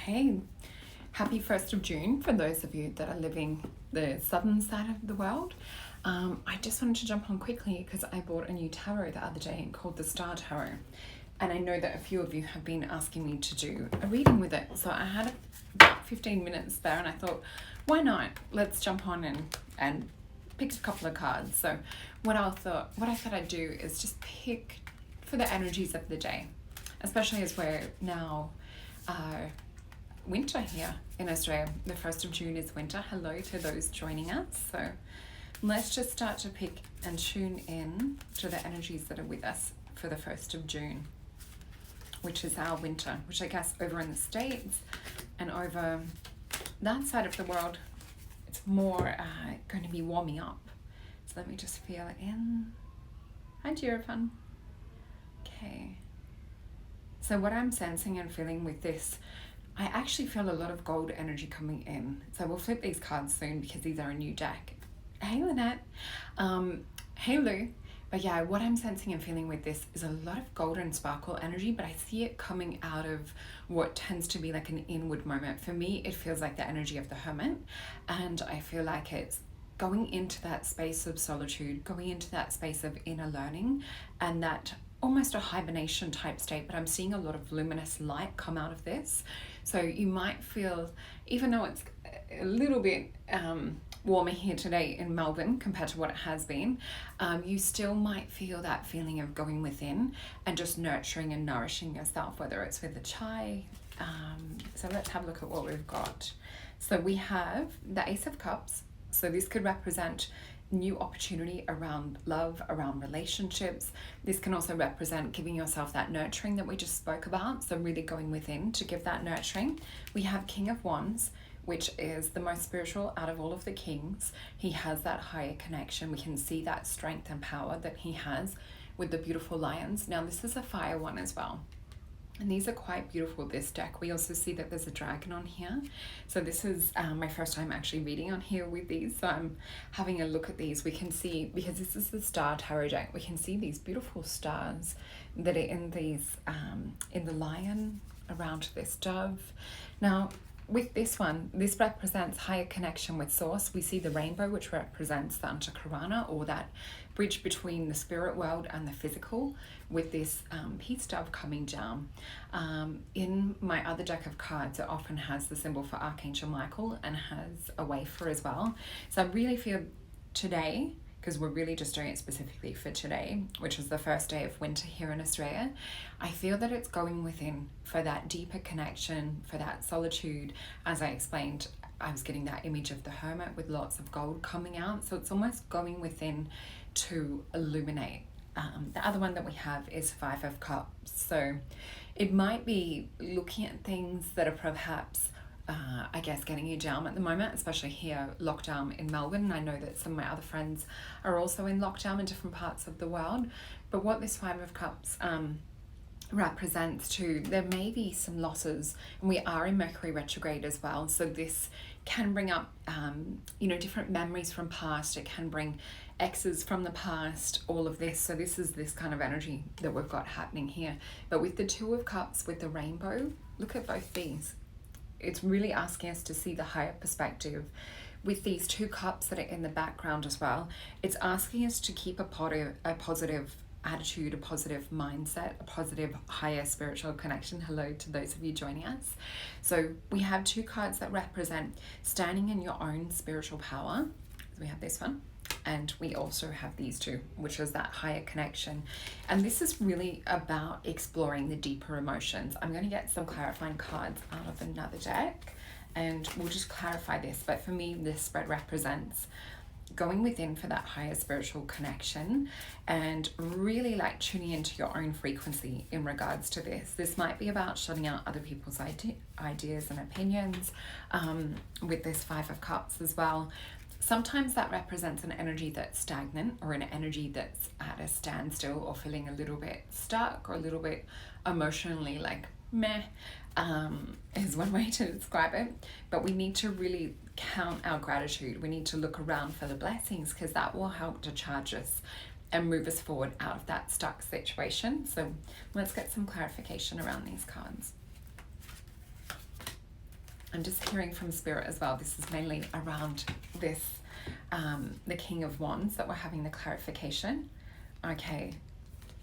Hey, happy 1st of June for those of you that are living the southern side of the world. I just wanted to jump on quickly because I bought a new tarot the other day called the Star Tarot. And I know that a few of you have been asking me to do a reading with it. So I had about 15 minutes there and I thought, why not? Let's jump on and pick a couple of cards. So what I thought I'd do is just pick for the energies of the day, especially as we're now winter here in Australia. The 1st of June is winter. Hello to those joining us. So let's just start to pick and tune in to the energies that are with us for the 1st of June, which is our winter, which I guess over in the States and over that side of the world, it's more going to be warming up. So let me just feel it in. Hi, Girafan. Okay. So what I'm sensing and feeling with this, I actually feel a lot of gold energy coming in. So we'll flip these cards soon because these are a new deck. Hey, Lynette. Hey, Lou. But yeah, what I'm sensing and feeling with this is a lot of golden sparkle energy, but I see it coming out of what tends to be like an inward moment. For me, it feels like the energy of the hermit, and I feel like it's going into that space of solitude, going into that space of inner learning, and that almost a hibernation type state, but I'm seeing a lot of luminous light come out of this. So you might feel, even though it's a little bit warmer here today in Melbourne compared to what it has been, you still might feel that feeling of going within and just nurturing and nourishing yourself, whether it's with a chai. So let's have a look at what we've got. So we have the Ace of Cups. So this could represent new opportunity around love, around relationships. This can also represent giving yourself that nurturing that we just spoke about. So really going within to give that nurturing. We have King of Wands, which is the most spiritual out of all of the kings. He has that higher connection. We can see that strength and power that he has with the beautiful lions. Now this is a fire one as well. And these are quite beautiful, this deck. We also see that there's a dragon on here. So this is my first time actually reading on here with these. So I'm having a look at these. We can see, because this is the Star Tarot deck, we can see these beautiful stars that are in these, in the lion, around this dove. Now, with this one, this represents higher connection with source. We see the rainbow, which represents the Antakarana, or that bridge between the spirit world and the physical, with this peace dove coming down. In my other deck of cards, it often has the symbol for Archangel Michael and has a wafer as well. So I really feel today, because we're really just doing it specifically for today, which is the first day of winter here in Australia, I feel that it's going within for that deeper connection, for that solitude. As I explained, I was getting that image of the hermit with lots of gold coming out. So it's almost going within to illuminate. The other one that we have is Five of Cups. So it might be looking at things that are perhaps I guess getting you down at the moment, especially here, lockdown in Melbourne. I know that some of my other friends are also in lockdown in different parts of the world. But what this Five of Cups represents too, there may be some losses, and we are in Mercury retrograde as well. So this can bring up, different memories from past. It can bring exes from the past, all of this. So this is this kind of energy that we've got happening here. But with the Two of Cups, with the rainbow, look at both these. It's really asking us to see the higher perspective. With these two cups that are in the background as well, it's asking us to keep a positive attitude, a positive mindset, a positive higher spiritual connection. Hello to those of you joining us. So we have two cards that represent standing in your own spiritual power. We have this one. And we also have these two, which is that higher connection. And this is really about exploring the deeper emotions. I'm going to get some clarifying cards out of another deck and we'll just clarify this. But for me, this spread represents going within for that higher spiritual connection and really like tuning into your own frequency in regards to this. This might be about shutting out other people's ideas and opinions with this Five of Cups as well. Sometimes that represents an energy that's stagnant or an energy that's at a standstill or feeling a little bit stuck or a little bit emotionally like meh, is one way to describe it. But we need to really count our gratitude. We need to look around for the blessings because that will help to charge us and move us forward out of that stuck situation. So let's get some clarification around these cards. I'm just hearing from Spirit as well. This is mainly around this, the King of Wands that we're having the clarification. Okay,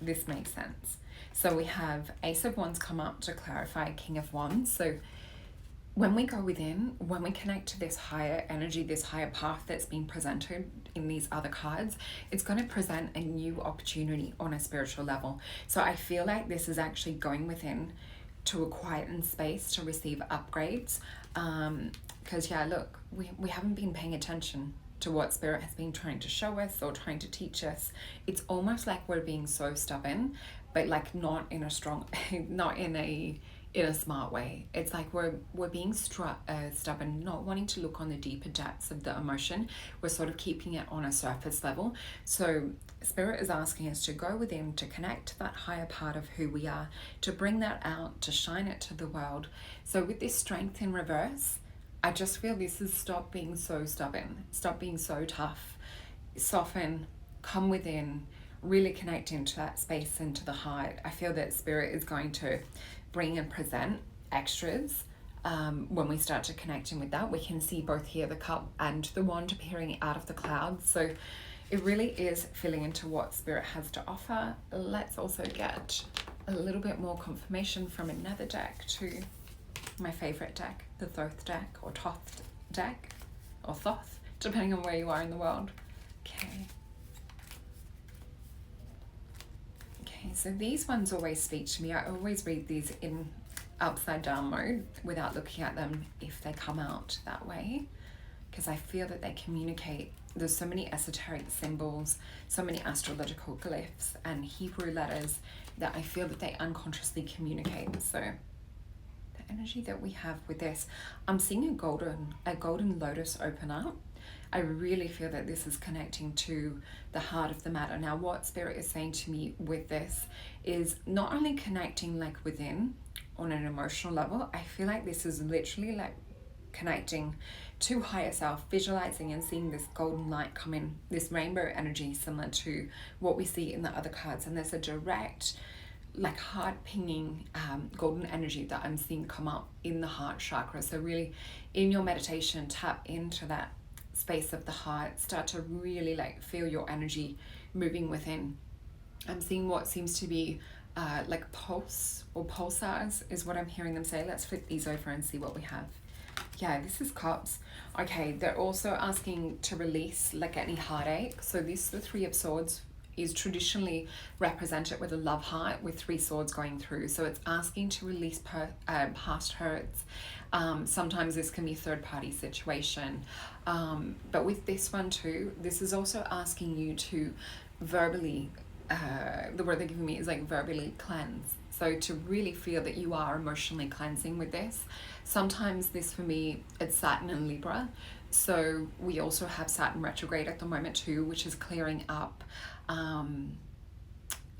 this makes sense. So we have Ace of Wands come up to clarify King of Wands. So when we go within, when we connect to this higher energy, this higher path that's being presented in these other cards, it's going to present a new opportunity on a spiritual level. So I feel like this is actually going within to a quiet space to receive upgrades. Because yeah, look, we haven't been paying attention to what Spirit has been trying to show us or trying to teach us. It's almost like we're being so stubborn, but like not in a strong, not in a smart way. It's like we're being stubborn, not wanting to look on the deeper depths of the emotion. We're sort of keeping it on a surface level. So Spirit is asking us to go within, to connect to that higher part of who we are, to bring that out, to shine it to the world. So with this Strength in reverse, I just feel this is stop being so stubborn, stop being so tough, soften, come within, really connect into that space, into the heart. I feel that Spirit is going to bring and present extras. When we start to connect in with that, we can see both here the cup and the wand appearing out of the clouds. So it really is filling into what Spirit has to offer. Let's also get a little bit more confirmation from another deck too. My favorite deck, the Thoth deck or Thoth deck or Thoth, depending on where you are in the world. Okay, so these ones always speak to me. I always read these in upside down mode without looking at them if they come out that way, because I feel that they communicate. There's so many esoteric symbols, so many astrological glyphs and Hebrew letters that I feel that they unconsciously communicate. So the energy that we have with this, I'm seeing a golden lotus open up. I really feel that this is connecting to the heart of the matter. Now, what Spirit is saying to me with this is not only connecting like within on an emotional level, I feel like this is literally like connecting to higher self, visualizing and seeing this golden light come in, this rainbow energy similar to what we see in the other cards. And there's a direct, like heart pinging golden energy that I'm seeing come up in the heart chakra. So really in your meditation, tap into that space of the heart, start to really like feel your energy moving within. I'm seeing what seems to be like pulse or pulsars is what I'm hearing them say. Let's flip these over and see what we have. Yeah, this is cups. Okay, they're also asking to release like any heartache. So this, the Three of Swords, is traditionally represented with a love heart with three swords going through. So it's asking to release past hurts. Sometimes this can be third-party situation. But with this one too, this is also asking you to verbally, the word they're giving me is like verbally cleanse. So to really feel that you are emotionally cleansing with this. Sometimes this for me, it's Saturn and Libra. So we also have Saturn retrograde at the moment too, which is clearing up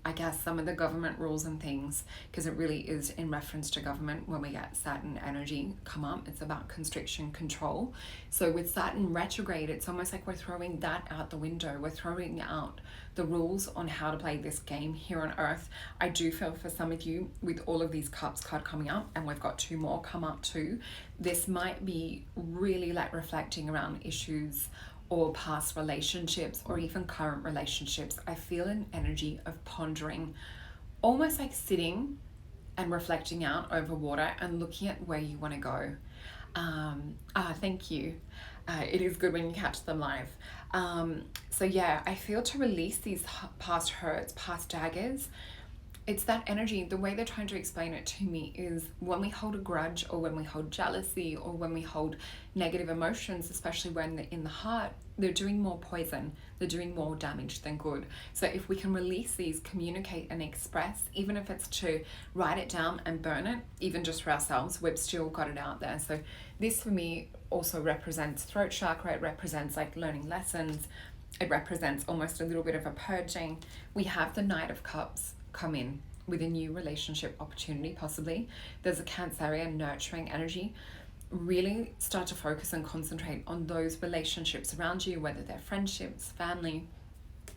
I guess some of the government rules and things, because it really is in reference to government. When we get Saturn energy come up, it's about constriction, control. So with Saturn retrograde, it's almost like we're throwing that out the window. We're throwing out the rules on how to play this game here on Earth. I do feel for some of you with all of these cups card coming up, and we've got two more come up too, this might be really like reflecting around issues or past relationships or even current relationships. I feel an energy of pondering, almost like sitting and reflecting out over water and looking at where you want to go. Thank you. It is good when you catch them live. So yeah, I feel to release these past hurts, past daggers. It's that energy. The way they're trying to explain it to me is when we hold a grudge or when we hold jealousy or when we hold negative emotions, especially when they're in the heart, they're doing more poison. They're doing more damage than good. So if we can release these, communicate and express, even if it's to write it down and burn it, even just for ourselves, we've still got it out there. So this for me also represents throat chakra. It represents like learning lessons. It represents almost a little bit of a purging. We have the Knight of Cups come in with a new relationship opportunity, possibly. There's a Cancerian nurturing energy. Really start to focus and concentrate on those relationships around you, whether they're friendships, family,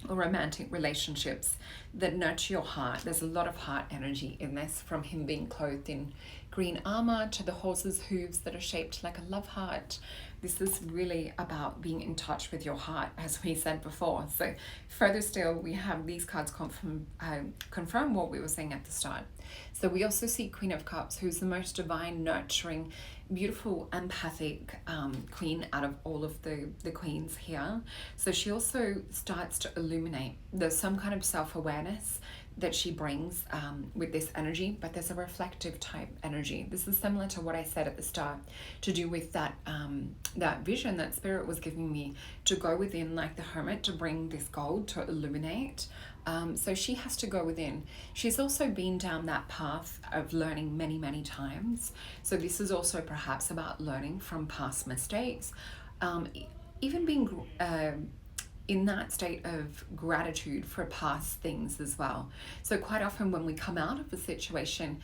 or romantic relationships that nurture your heart. There's a lot of heart energy in this, from him being clothed in green armor to the horse's hooves that are shaped like a love heart. This is really about being in touch with your heart, as we said before. So further still, we have these cards confirm what we were saying at the start. So we also see Queen of Cups, who's the most divine, nurturing, beautiful, empathic queen out of all of the queens here. So she also starts to illuminate. There's some kind of self-awareness that she brings with this energy, but there's a reflective type energy. This is similar to what I said at the start, to do with that that vision that Spirit was giving me to go within like the Hermit, to bring this gold to illuminate. So she has to go within. She's also been down that path of learning many, many times. So this is also perhaps about learning from past mistakes, even being in that state of gratitude for past things as well. So quite often when we come out of a situation,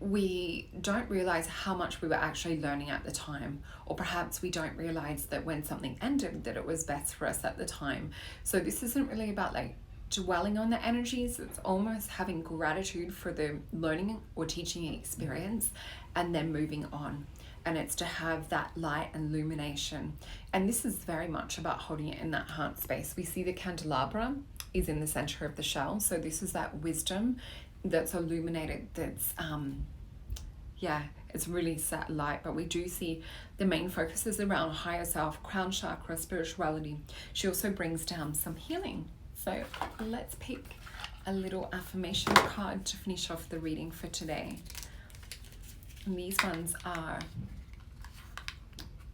we don't realize how much we were actually learning at the time, or perhaps we don't realize that when something ended that it was best for us at the time. So this isn't really about like dwelling on the energies. It's almost having gratitude for the learning or teaching experience and then moving on. And it's to have that light and illumination. And this is very much about holding it in that heart space. We see the candelabra is in the center of the shell. So this is that wisdom that's illuminated, that's, it's really set light. But we do see the main focus is around higher self, crown chakra, spirituality. She also brings down some healing. So let's pick a little affirmation card to finish off the reading for today. And these ones are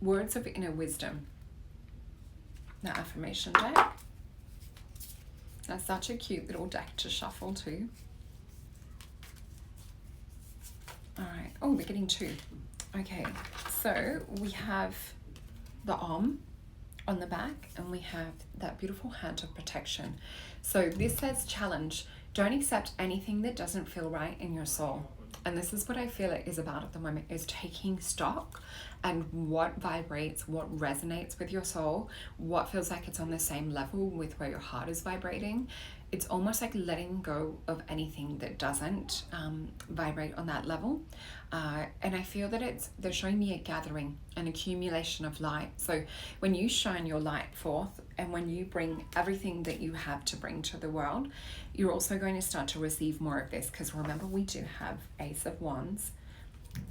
Words of Inner Wisdom, the affirmation deck. That's such a cute little deck to shuffle too. All right. Oh, we're getting two. Okay. So we have the Om on the back, and we have that beautiful hand of protection. So this says challenge. Don't accept anything that doesn't feel right in your soul. And this is what I feel it is about at the moment, is taking stock and what vibrates, what resonates with your soul, what feels like it's on the same level with where your heart is vibrating. It's almost like letting go of anything that doesn't vibrate on that level. And I feel that they're showing me a gathering, an accumulation of light. So when you shine your light forth, and when you bring everything that you have to bring to the world, you're also going to start to receive more of this. Because remember, we do have Ace of Wands,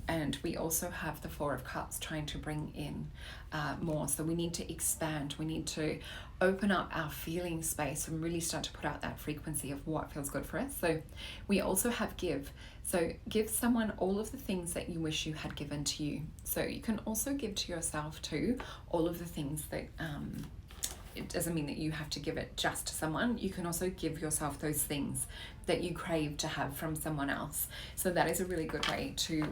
and we also have the Four of Cups trying to bring in more. So we need to expand. We need to open up our feeling space and really start to put out that frequency of what feels good for us. So we also have give. So give someone all of the things that you wish you had given to you. So you can also give to yourself too, all of the things that it doesn't mean that you have to give it just to someone. You can also give yourself those things that you crave to have from someone else. So that is a really good way to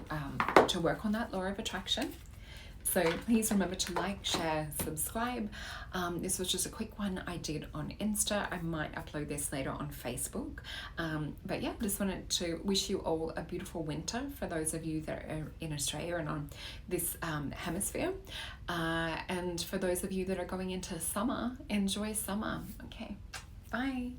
work on that law of attraction. So please remember to like, share, subscribe. This was just a quick one I did on Insta. I might upload this later on Facebook. But yeah, just wanted to wish you all a beautiful winter for those of you that are in Australia and on this hemisphere. And for those of you that are going into summer, enjoy summer. Okay, bye.